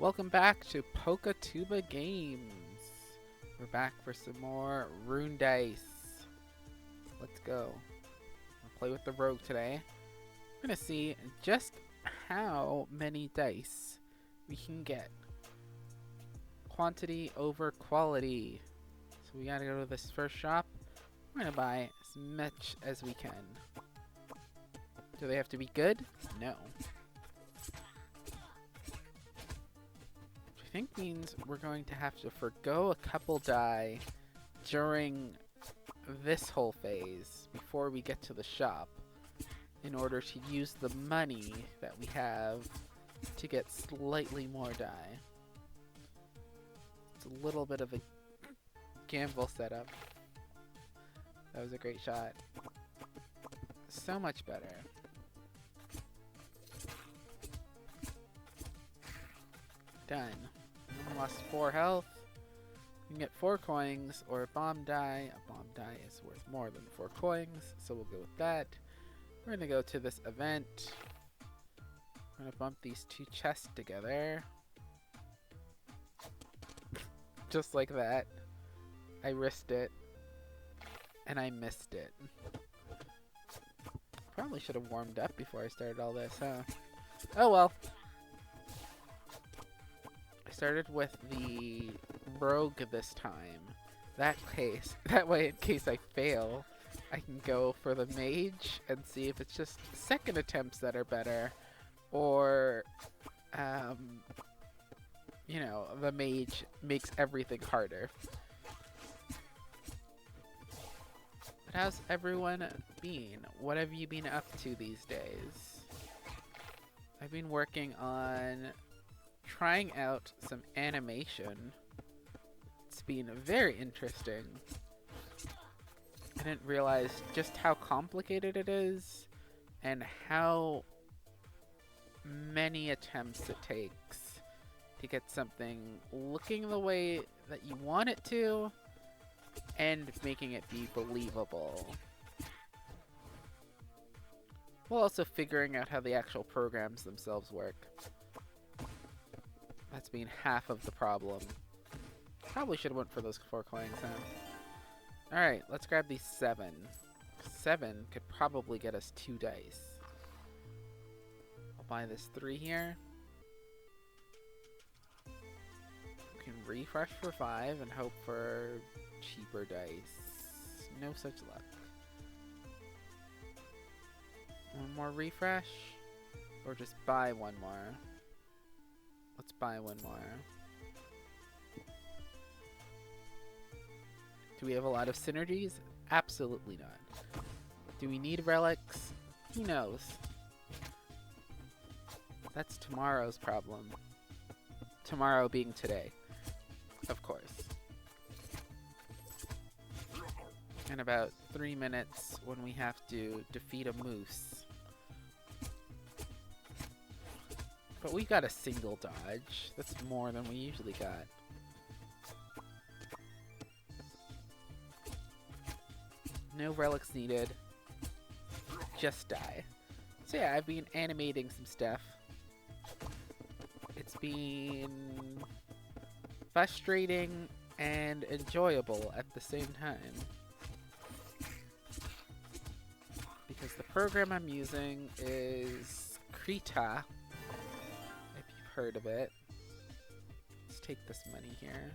Welcome back to Poketuba Games. We're back for some more Rune Dice. Let's go. I'll play with the rogue today. We're gonna see just how many dice we can get. Quantity over quality. So we gotta go to this first shop. We're gonna buy as much as we can. Do they have to be good? No. I think means we're going to have to forgo a couple die during this whole phase before we get to the shop in order to use the money that we have to get slightly more die. It's a little bit of a gamble setup. That was a great shot. So much better. Done. Lost 4 health. You can get 4 coins or a bomb die. A bomb die is worth more than 4 coins, so we'll go with that. We're gonna go to this event. We're gonna bump these 2 chests together. Just like that. I risked it. And I missed it. Probably should have warmed up before I started all this, huh? Oh well. I started with the rogue this time. That way in case I fail, I can go for the mage and see if it's just second attempts that are better, or you know, the mage makes everything harder. But how's everyone been? What have you been up to these days? I've been working on trying out some animation. It's been very interesting. I didn't realize just how complicated it is and how many attempts it takes to get something looking the way that you want it to and making it be believable. While also figuring out how the actual programs themselves work. That's been half of the problem. Probably should have went for those 4 coins, huh? Alright, let's grab these 7. 7 could probably get us 2 dice. I'll buy this 3 here. We can refresh for 5 and hope for cheaper dice. No such luck. One more refresh? Or just buy one more? Let's buy one more. Do we have a lot of synergies? Absolutely not. Do we need relics? Who knows? That's tomorrow's problem. Tomorrow being today, of course. In about 3 minutes when we have to defeat a moose. But we got a single dodge. That's more than we usually got. No relics needed. Just die. So yeah, I've been animating some stuff. It's been frustrating and enjoyable at the same time. Because the program I'm using is Krita. Heard of it. Let's take this money here.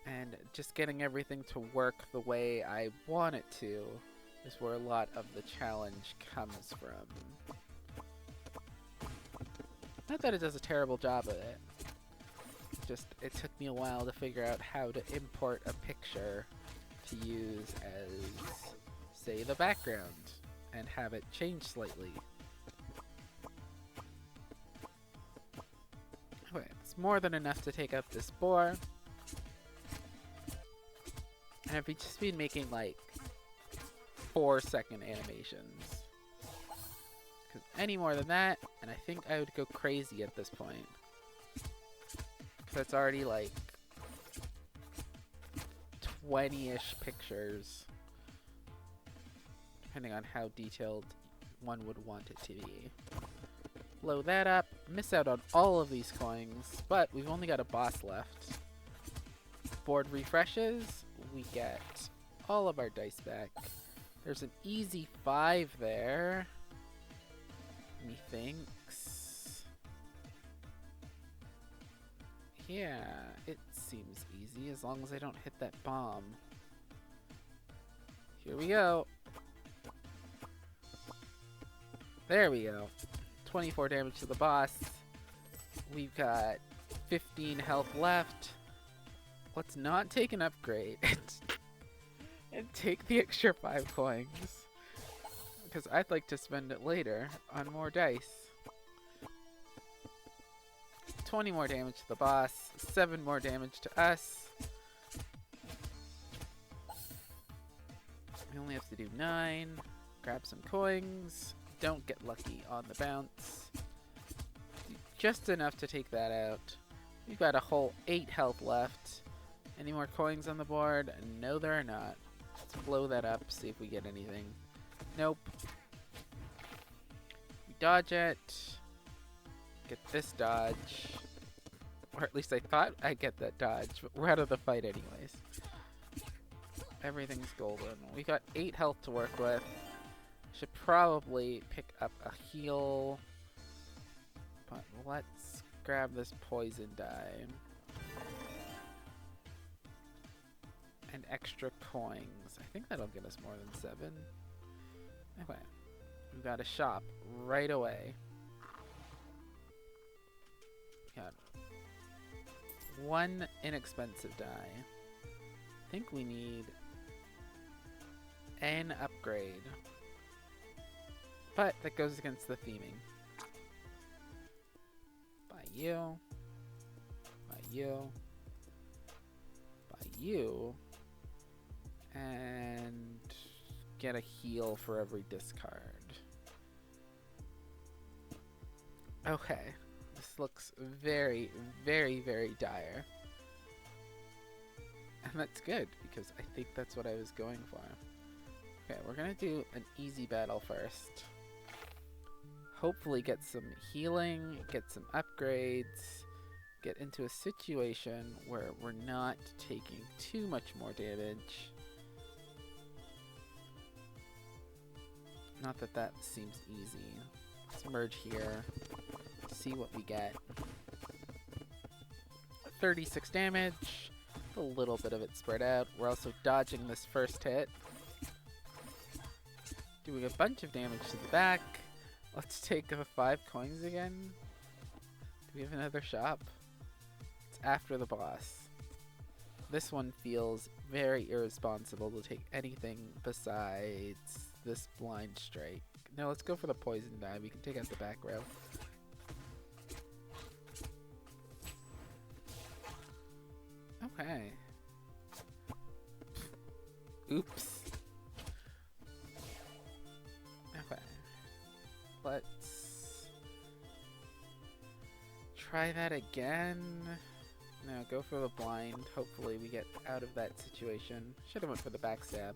And just getting everything to work the way I want it to is where a lot of the challenge comes from. Not that it does a terrible job of it. Just it took me a while to figure out how to import a picture to use as, say, the background and have it change slightly. Okay, it's more than enough to take up this boar. And I've just been making like 4-second animations. Because any more than that, and I think I would go crazy at this point. Because it's already like 20-ish pictures. Depending on how detailed one would want it to be. Blow that up. Miss out on all of these coins, but we've only got a boss left. Board refreshes. We get all of our dice back. There's an easy 5 there. Methinks. Yeah, it seems easy as long as I don't hit that bomb. Here we go. There we go. 24 damage to the boss. We've got 15 health left. Let's not take an upgrade and take the extra 5 coins. Because I'd like to spend it later on more dice. 20 more damage to the boss, 7 more damage to us. We only have to do 9. Grab some coins. Don't get lucky on the bounce. Just enough to take that out. We've got a whole 8 health left. Any more coins on the board? No, there are not. Let's blow that up, see if we get anything. Nope. We dodge it. Get this dodge. Or at least I thought I'd get that dodge, but we're out of the fight anyways. Everything's golden. We got 8 health to work with. Should probably pick up a heal. But let's grab this poison die. And extra coins. I think that'll get us more than 7. Okay. We've got a shop right away. Got 1 inexpensive die. I think we need an upgrade. But that goes against the theming. Buy you. Buy you. Buy you. And get a heal for every discard. Okay. This looks very, very, very dire. And that's good, because I think that's what I was going for. Okay, we're gonna do an easy battle first. Hopefully get some healing, get some upgrades, get into a situation where we're not taking too much more damage. Not that that seems easy. Let's merge here, see what we get. 36 damage, a little bit of it spread out. We're also dodging this first hit. Doing a bunch of damage to the back. Let's take the 5 coins again. Do we have another shop? It's after the boss. This one feels very irresponsible to take anything besides this blind strike. No, let's go for the poison die. We can take out the back row. Okay. Oops. Okay. Let's try that again. No, go for the blind. Hopefully we get out of that situation. Should have went for the backstab.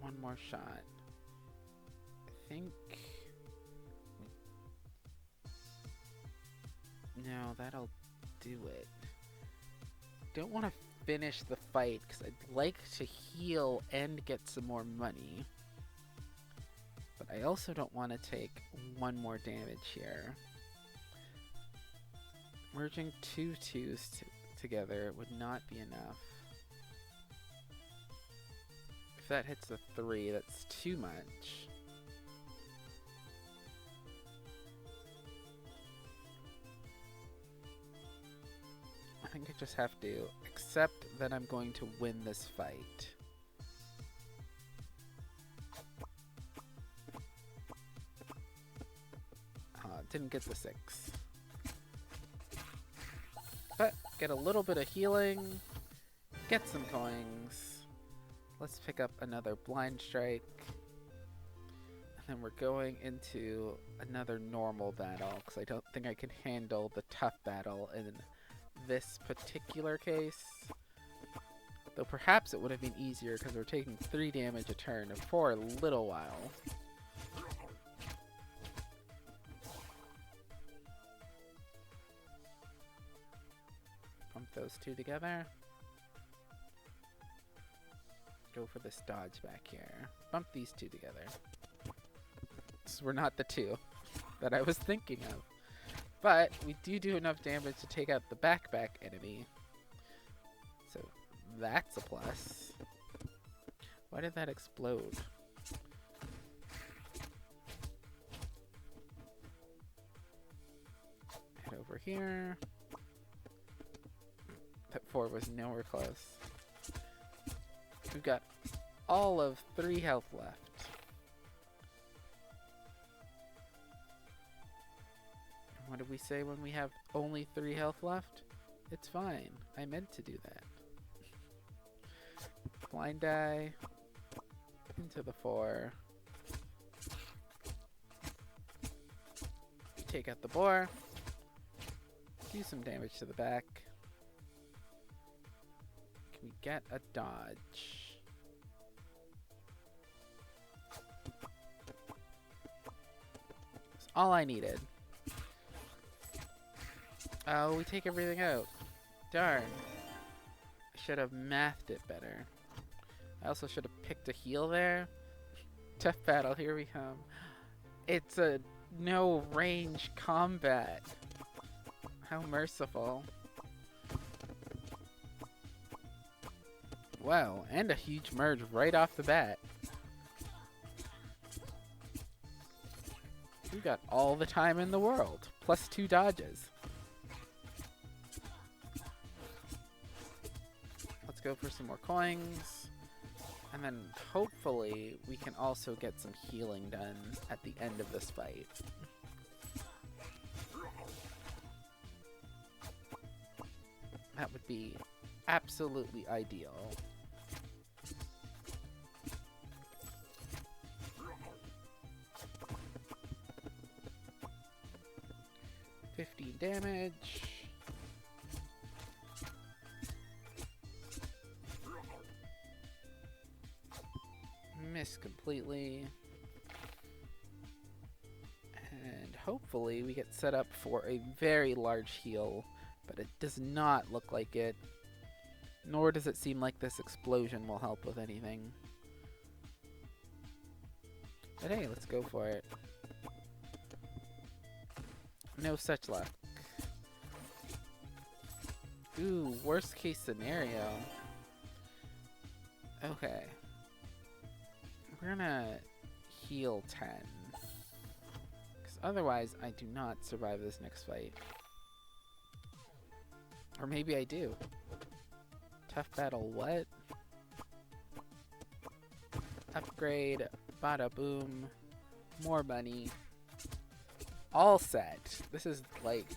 One more shot. I think... No, that'll do it. Don't want to finish the fight because I'd like to heal and get some more money. But I also don't want to take 1 more damage here. Merging 2 2s together would not be enough. If that hits a 3, that's too much. I think I just have to accept that I'm going to win this fight. Didn't get the 6. But get a little bit of healing, get some coins. Let's pick up another blind strike. And then we're going into another normal battle because I don't think I can handle the tough battle in this particular case. Though perhaps it would have been easier because we're taking 3 damage a turn for a little while. Pump those 2 together. Go for this dodge back here. Bump these 2 together. So we're not the 2 that I was thinking of. But we do enough damage to take out the back enemy. So that's a plus. Why did that explode? Head over here. That 4 was nowhere close. We've got all of 3 health left. What did we say when we have only 3 health left? It's fine. I meant to do that. Blind die. Into the 4. Take out the boar. Do some damage to the back. Can we get a dodge? That's all I needed. Oh, we take everything out. Darn. I should have mathed it better. I also should have picked a heal there. Tough battle, here we come. It's a no range combat. How merciful. Wow, and a huge merge right off the bat. We got all the time in the world, plus 2 dodges. Let's go for some more coins. And then hopefully we can also get some healing done at the end of this fight. That would be absolutely ideal. $15 damage. Miss completely. And hopefully we get set up for a very large heal, but it does not look like it. Nor does it seem like this explosion will help with anything. But hey, let's go for it. No such luck. Ooh, worst case scenario. Okay. We're gonna heal 10. Because otherwise, I do not survive this next fight. Or maybe I do. Tough battle, what? Upgrade, bada boom, more money. All set. This is like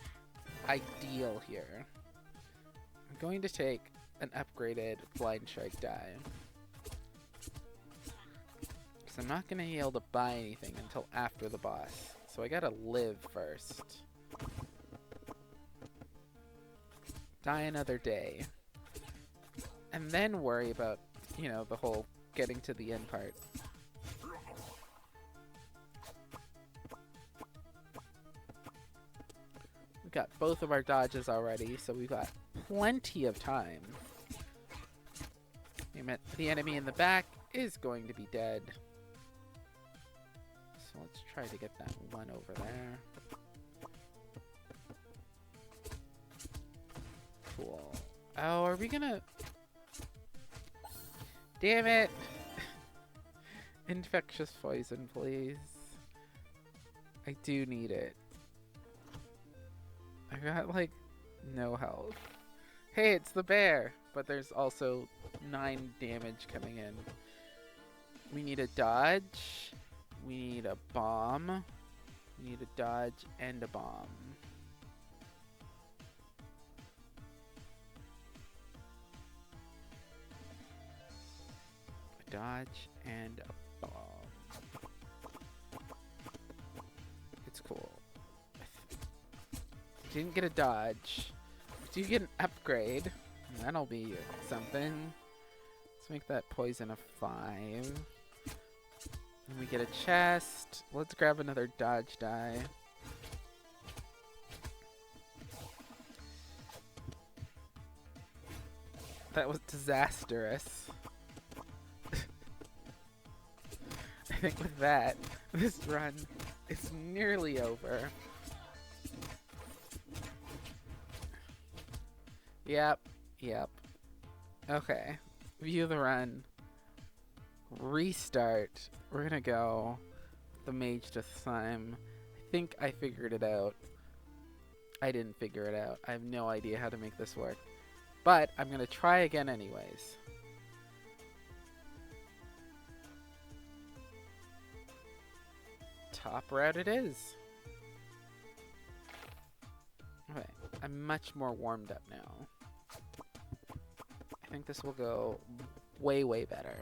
ideal here. I'm going to take an upgraded blind strike die. Because I'm not going to be able to buy anything until after the boss. So I gotta live first. Die another day. And then worry about, you know, the whole getting to the end part. We've got both of our dodges already, so we've got plenty of time. The enemy in the back is going to be dead. So let's try to get that one over there. Cool. Oh, are we gonna... Damn it! Infectious poison, please. I do need it. I got, like, no health. Hey, it's the bear! But there's also 9 damage coming in. We need a dodge. We need a bomb. We need a dodge and a bomb. A dodge and a bomb. It's cool. Didn't get a dodge. Do you get an upgrade? That'll be something. Let's make that poison a 5. And we get a chest. Let's grab another dodge die. That was disastrous. I think with that, this run is nearly over. Yep. Okay. View the run. Restart. We're gonna go the mage this time. I think I figured it out. I didn't figure it out. I have no idea how to make this work. But I'm gonna try again anyways. Top route it is. Okay, I'm much more warmed up now. I think this will go way, way better.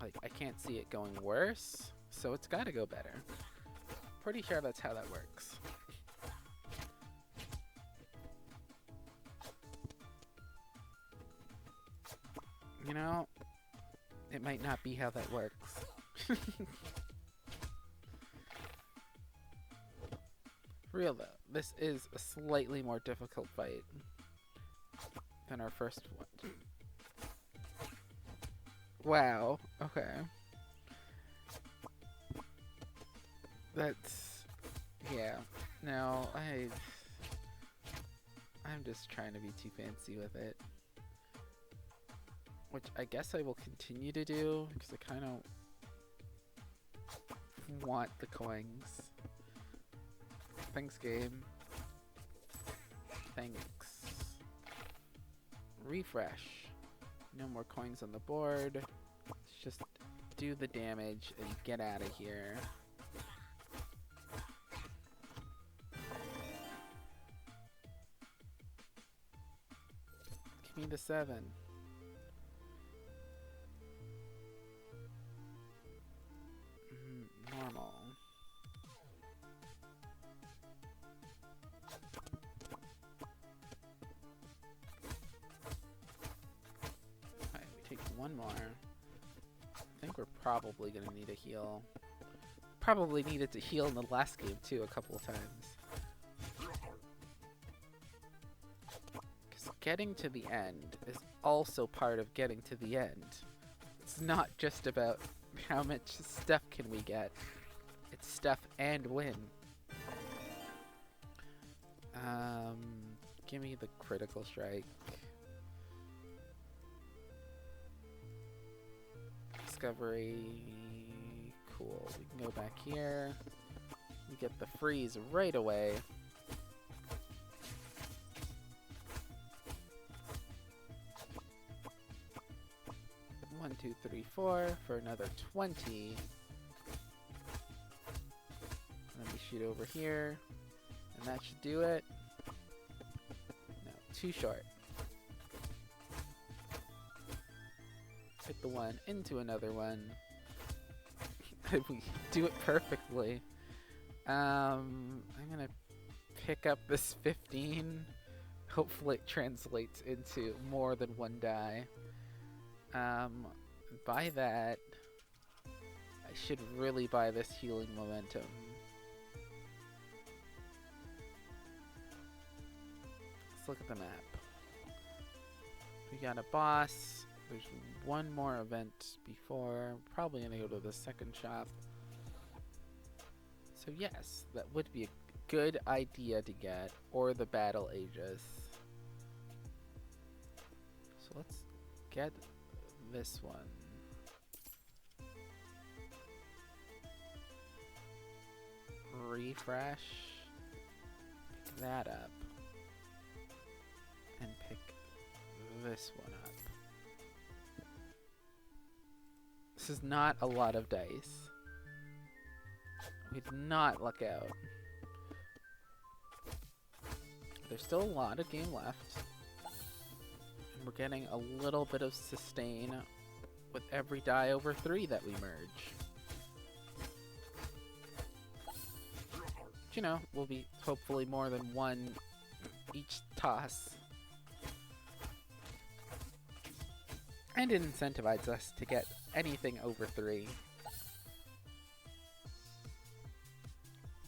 Like, I can't see it going worse, so it's gotta go better. Pretty sure that's how that works. You know, it might not be how that works. Real though, this is a slightly more difficult fight than our first one. Wow, okay. That's... yeah. No, I'm just trying to be too fancy with it. Which I guess I will continue to do, because I kind of want the coins. Thanks, game. Thanks. Refresh. No more coins on the board. Let's just do the damage and get out of here. Give me the 7. Normal. Alright, we take one more. I think we're probably gonna need a heal. Probably needed to heal in the last game too a couple of times. Because getting to the end is also part of getting to the end. It's not just about how much stuff can we get. It's stuff and win. Give me the critical strike. Discovery. Cool. We can go back here. We get the freeze right away. One, 2, 3, 4 for another 20. Let me shoot over here, and that should do it. No, too short. Hit the one into another one. We do it perfectly. I'm gonna pick up this 15. Hopefully it translates into more than one die. Buy that. I should really buy this healing momentum. Let's look at the map. We got a boss. There's one more event before. We're probably gonna go to the second shop. So yes, that would be a good idea to get, or the Battle Aegis. So let's get this one. Refresh. Pick that up. And pick this one up. This is not a lot of dice. We did not luck out. There's still a lot of game left. And we're getting a little bit of sustain with every die over 3 that we merge. But, you know, will be hopefully more than one each toss. And it incentivizes us to get anything over 3.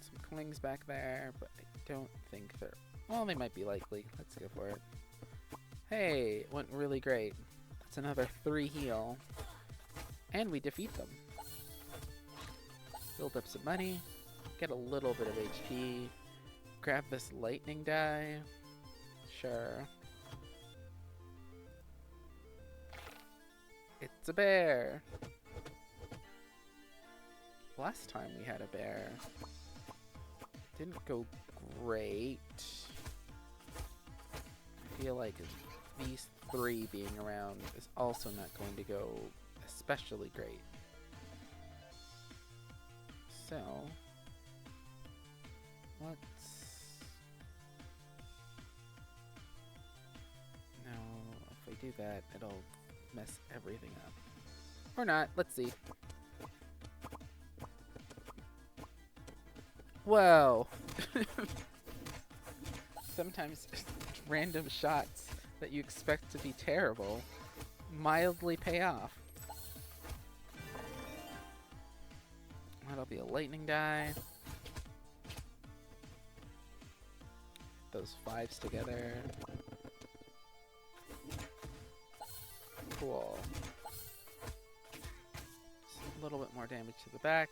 Some coins back there, but I don't think they're... Well, they might be likely. Let's go for it. Hey, it went really great. That's another 3 heal. And we defeat them. Build up some money. Get a little bit of HP. Grab this lightning die. Sure. It's a bear! Last time we had a bear. Didn't go great. I feel like these 3 being around is also not going to go especially great. So, no, if we do that, it'll mess everything up. Or not, let's see. Whoa! Sometimes random shots that you expect to be terrible mildly pay off. That'll be a lightning die. Those 5s together. Cool. Just a little bit more damage to the back.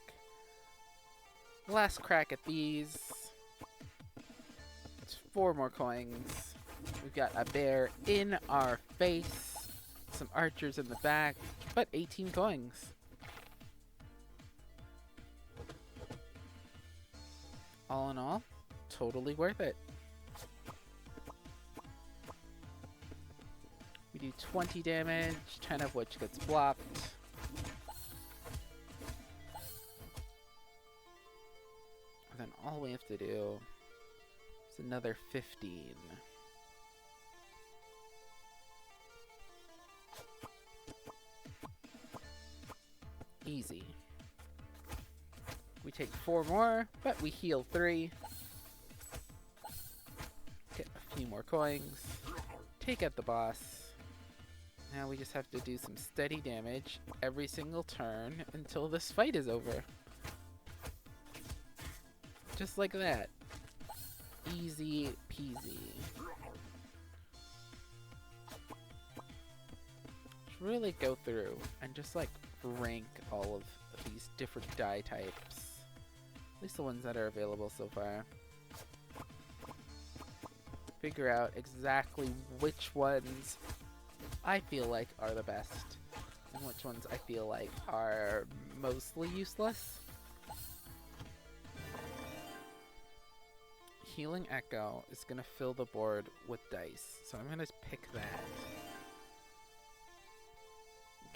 Last crack at these. It's 4 more coins. We've got a bear in our face. Some archers in the back. But 18 coins. All in all, totally worth it. We do 20 damage, 10 of which gets blocked. And then all we have to do is another 15. Easy. We take 4 more, but we heal 3. Get a few more coins. Take out the boss. Now we just have to do some steady damage every single turn until this fight is over. Just like that. Easy peasy. Just really go through and just like rank all of these different die types. At least the ones that are available so far. Figure out exactly which ones I feel like are the best and which ones I feel like are mostly useless. Healing Echo is going to fill the board with dice, so I'm going to pick that.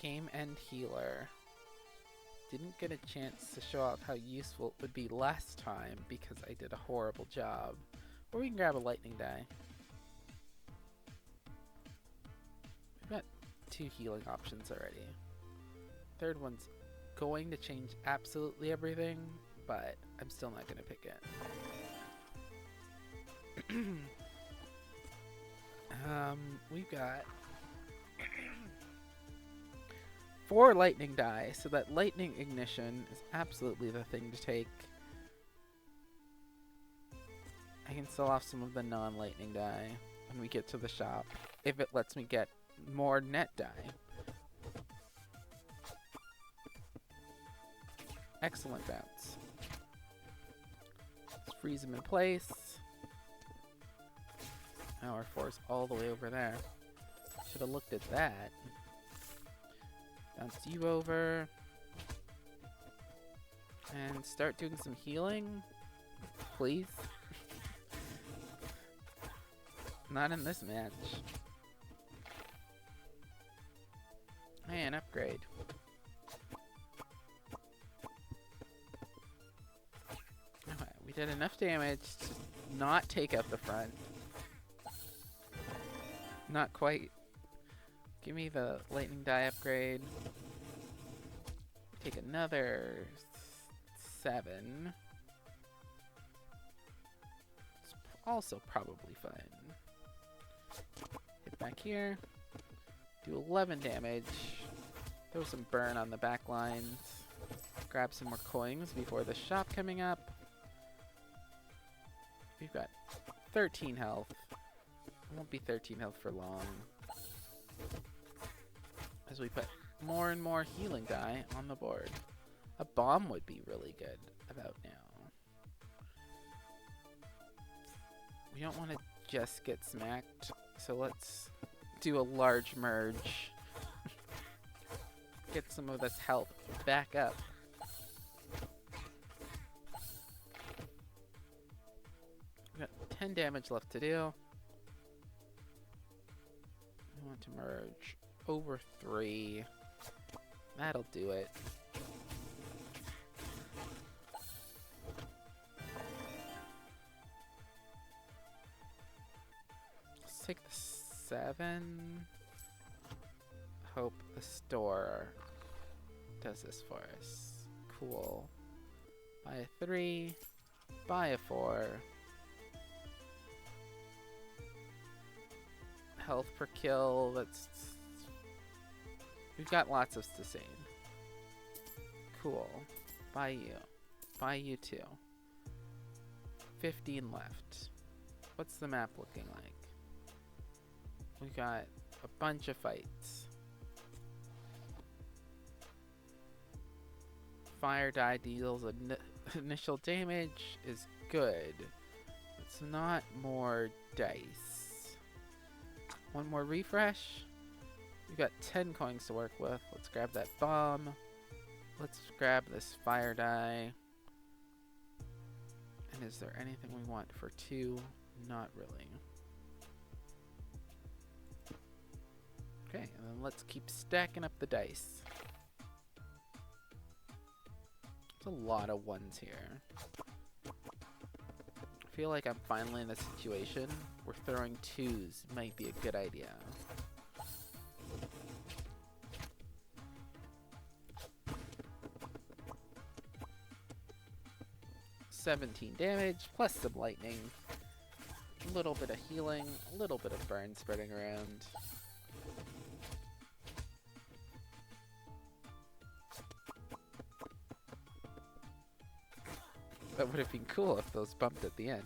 Game End Healer. Didn't get a chance to show off how useful it would be last time because I did a horrible job. Or we can grab a lightning die. We've got 2 healing options already. Third one's going to change absolutely everything, but I'm still not going to pick it. We've got 4 lightning die, so that lightning ignition is absolutely the thing to take. I can sell off some of the non-lightning die when we get to the shop, if it lets me get more net die. Excellent bounce. Let's freeze him in place. Now our 4's all the way over there. Should have looked at that. Bounce you over. And start doing some healing. Please. Not in this match. And upgrade. Okay, we did enough damage to not take out the front. Not quite. Give me the lightning die upgrade. Take another 7. Also probably fine. Hit back here. Do 11 damage. Throw some burn on the back lines. Grab some more coins before the shop coming up. We've got 13 health. It won't be 13 health for long. As we put more and more healing die on the board. A bomb would be really good about now. We don't want to just get smacked, so let's do a large merge. Get some of this health back up. We've got 10 damage left to do. We want to merge over 3. That'll do it. Let's take the 7. Hope the store does this for us. Cool. Buy a 3. Buy a 4. Health per kill, that's... We've got lots of sustain. Cool. Buy you. Buy you too. 15 left. What's the map looking like? We got a bunch of fights. Fire die deals initial damage is good. It's not more dice. One more refresh. We've got 10 coins to work with. Let's grab that bomb. Let's grab this fire die. And is there anything we want for 2? Not really. Okay, and then let's keep stacking up the dice. There's a lot of 1s here. I feel like I'm finally in a situation where throwing 2s might be a good idea. $17 damage, plus some lightning. A little bit of healing, a little bit of burn spreading around. That would have been cool if those bumped at the end.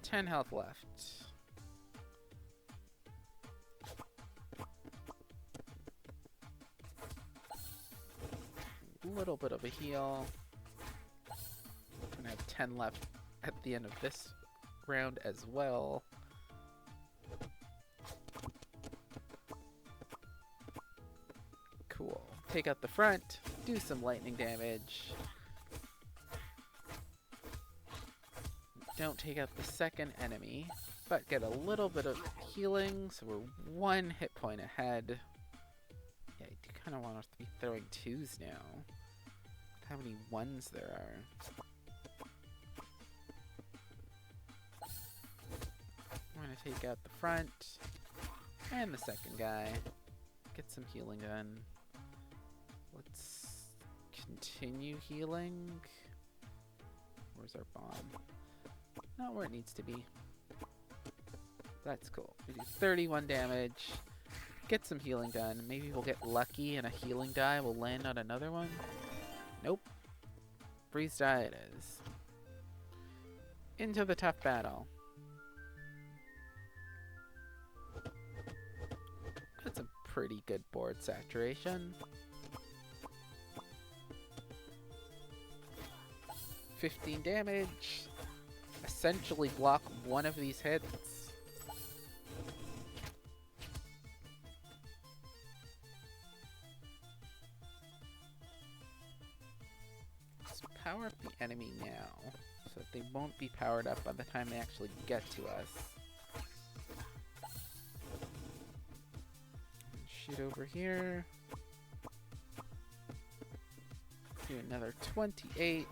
10 health left. A little bit of a heal. Gonna have 10 left at the end of this round as well. Cool. Take out the front, do some lightning damage. Don't take out the second enemy, but get a little bit of healing, so we're 1 hit point ahead. Yeah, I do kind of want us to be throwing 2s now. How many 1s there are. I'm gonna take out the front and the second guy. Get some healing done. Let's continue healing. Where's our bomb? Not where it needs to be. That's cool. We do 31 damage. Get some healing done. Maybe we'll get lucky and a healing die will land on another one. Nope. Freeze die it is. Into the tough battle. That's a pretty good board saturation. 15 damage. Essentially block one of these hits. Let's power up the enemy now, so that they won't be powered up by the time they actually get to us. Shoot over here. Do another 28.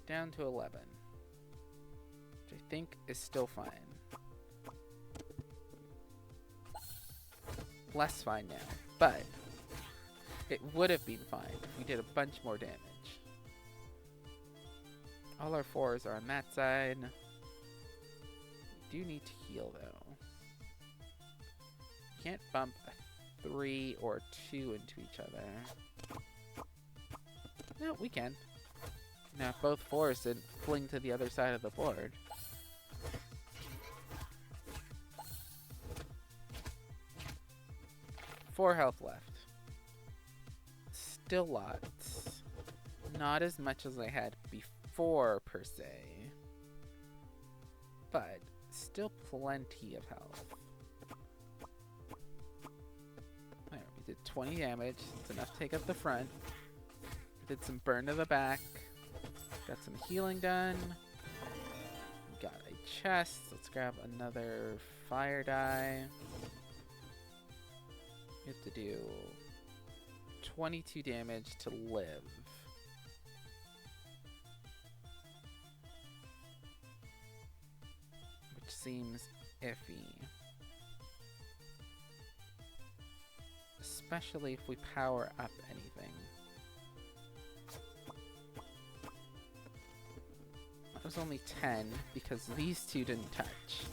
Down to 11. Which I think is still fine. less fine now, but it would have been fine if we did a bunch more damage. All our 4s are on that side. We do need to heal, though. Can't bump a 3 or 2 into each other. No, we can. Now, if both 4s didn't fling to the other side of the board. Four health left. Still lots. Not as much as I had before, per se. But still plenty of health. There, we did 20 damage. It's enough to take up the front. We did some burn to the back. Got some healing done. Got a chest. Let's grab another fire die. We have to do 22 damage to live. Which seems iffy. Especially if we power up anything. That was only 10 because these two didn't touch.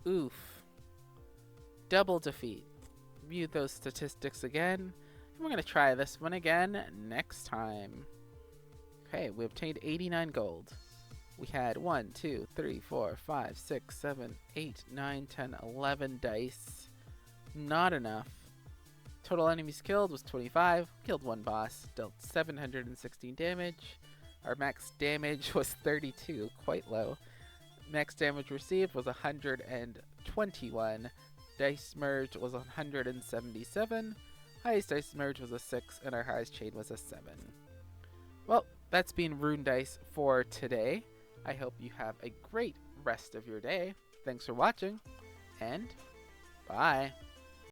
Oof. Double defeat. View those statistics again. And we're going to try this one again next time. Okay, we obtained 89 gold. We had 1, 2, 3, 4, 5, 6, 7, 8, 9, 10, 11 dice. Not enough. Total enemies killed was 25. Killed one boss. Dealt 716 damage. Our max damage was 32. Quite low. Max damage received was 121. Dice merge was 177. Highest dice merge was a 6, and our highest chain was a 7. Well, that's been Rune Dice for today. I hope you have a great rest of your day. Thanks for watching, and bye.